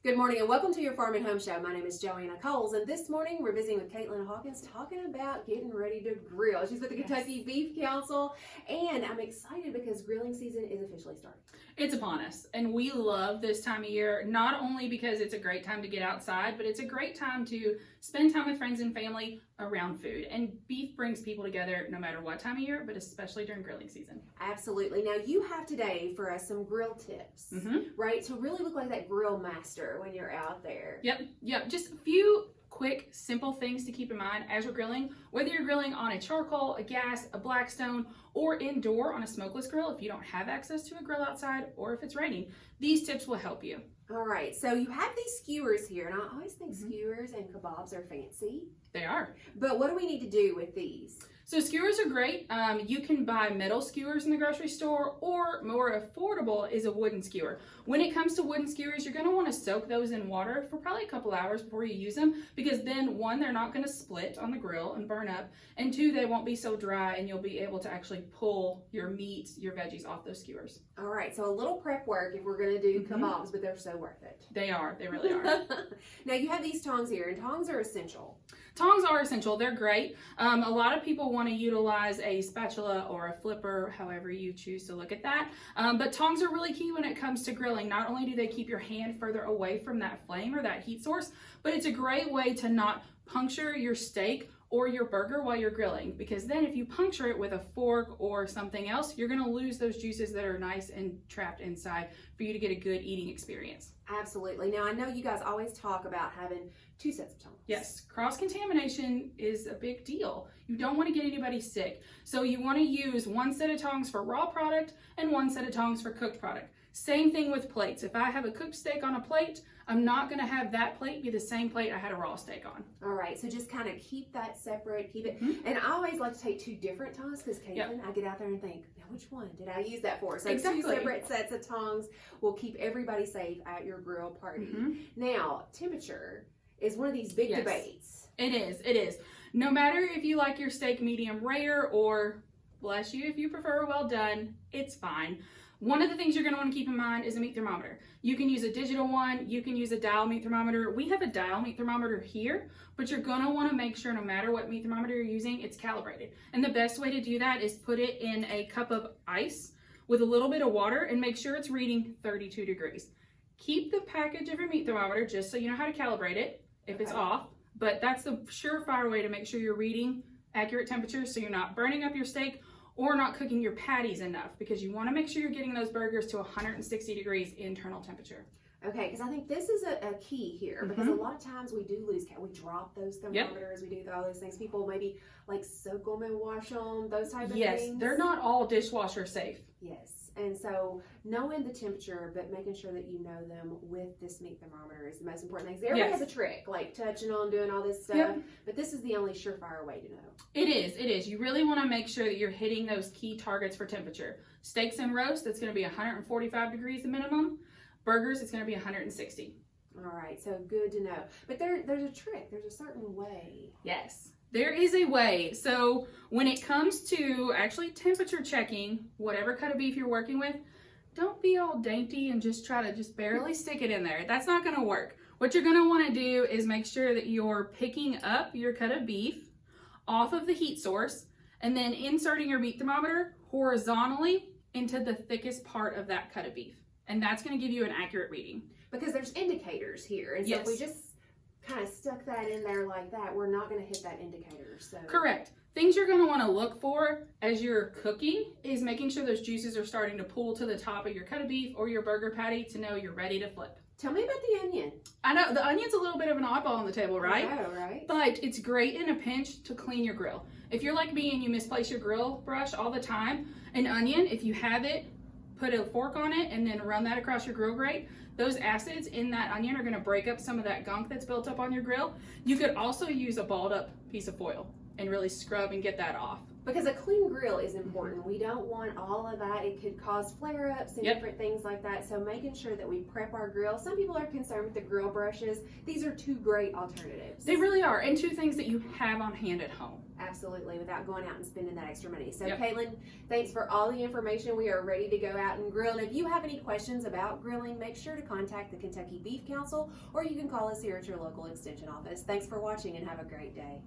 Good morning and welcome to your Farm and Home Show. My name is Joanna, and this morning we're visiting with Katelyn Hawkins talking about getting ready to grill. She's with the Kentucky Beef Council, and I'm excited because grilling season is officially starting. It's upon us, and we love this time of year, not only because it's a great time to get outside, but it's a great time to spend time with friends and family around food. And beef brings people together no matter what time of year, but especially during grilling season. Absolutely. Now you have today for us some grill tips, right? To really look like that grill master when you're out there. Yep. Just a few quick, simple things to keep in mind as you're grilling. Whether you're grilling on a charcoal, a gas, a blackstone, or indoor on a smokeless grill, if you don't have access to a grill outside, or if it's raining, these tips will help you. All right, so you have these skewers here, and I always think skewers and kebabs are fancy. They are. But what do we need to do with these? So skewers are great. You can buy metal skewers in the grocery store, or more affordable is a wooden skewer. When it comes to wooden skewers, you're going to want to soak those in water for probably a couple hours before you use them, because then one, they're not going to split on the grill and burn up, and two, they won't be so dry and you'll be able to actually pull your meat, your veggies off those skewers. All right, so a little prep work if we're going to do kebabs, but they're so worth it. They are. They really are. Now you have these tongs here, and tongs are essential. Tongs are essential. They're great. A lot of people want to utilize a spatula or a flipper, however you choose to look at that. But tongs are really key when it comes to grilling. Not only do they keep your hand further away from that flame or that heat source, but it's a great way to not puncture your steak or your burger while you're grilling, because then if you puncture it with a fork or something else, you're going to lose those juices that are nice and trapped inside for you to get a good eating experience. Absolutely. Now I know you guys always talk about having two sets of tongs. Yes, cross-contamination is a big deal. You don't want to get anybody sick. So you want to use one set of tongs for raw product and one set of tongs for cooked product. Same thing with plates. If I have a cooked steak on a plate, I'm not going to have that plate be the same plate I had a raw steak on. All right, so just kind of keep that separate, keep it. And I always like to take two different tongs because Katelyn, I get out there and think, now which one did I use that for? So exactly. Two separate sets of tongs will keep everybody safe at your grill party. Now, temperature is one of these big debates. It is. No matter if you like your steak medium rare or, bless you, if you prefer well done, it's fine. One of the things you're going to want to keep in mind is a meat thermometer. You can use a digital one, you can use a dial meat thermometer. We have a dial meat thermometer here, but you're going to want to make sure no matter what meat thermometer you're using, it's calibrated. And the best way to do that is put it in a cup of ice with a little bit of water and make sure it's reading 32 degrees. Keep the package of your meat thermometer just so you know how to calibrate it if it's off, but that's the surefire way to make sure you're reading accurate temperatures so you're not burning up your steak or not cooking your patties enough, because you want to make sure you're getting those burgers to 160 degrees internal temperature. Okay, because I think this is a key here, because a lot of times we do lose count. We drop those thermometers, we do all those things. People maybe like soak them and wash them, those type of things. Yes, they're not all dishwasher safe. Yes, and so knowing the temperature, but making sure that you know them with this meat thermometer is the most important thing. Everybody has a trick, like touching on, doing all this stuff, but this is the only surefire way to know. It is. You really want to make sure that you're hitting those key targets for temperature. Steaks and roast, that's going to be 145 degrees the minimum. Burgers, it's going to be 160. All right, so good to know. But there's a trick. There's a certain way. Yes, there is a way. So when it comes to actually temperature checking whatever cut of beef you're working with, don't be all dainty and just try to just barely stick it in there. That's not going to work. What you're going to want to do is make sure that you're picking up your cut of beef off of the heat source and then inserting your meat thermometer horizontally into the thickest part of that cut of beef. And that's going to give you an accurate reading. Because there's indicators here. And so if we just kind of stuck that in there like that, we're not going to hit that indicator. So correct. Things you're going to want to look for as you're cooking is making sure those juices are starting to pool to the top of your cut of beef or your burger patty to know you're ready to flip. Tell me about the onion. I know, the onion's a little bit of an oddball on the table, right? I know, right? But it's great in a pinch to clean your grill. If you're like me and you misplace your grill brush all the time, an onion, if you have it, put a fork on it and then run that across your grill grate. Those acids in that onion are going to break up some of that gunk that's built up on your grill. You could also use a balled up piece of foil and really scrub and get that off. Because a clean grill is important. We don't want all of that. It could cause flare-ups and different things like that. So making sure that we prep our grill. Some people are concerned with the grill brushes. These are two great alternatives. They really are, and two things that you have on hand at home. Absolutely, without going out and spending that extra money. So Katelyn, thanks for all the information. We are ready to go out and grill. And if you have any questions about grilling, make sure to contact the Kentucky Beef Council, or you can call us here at your local extension office. Thanks for watching and have a great day.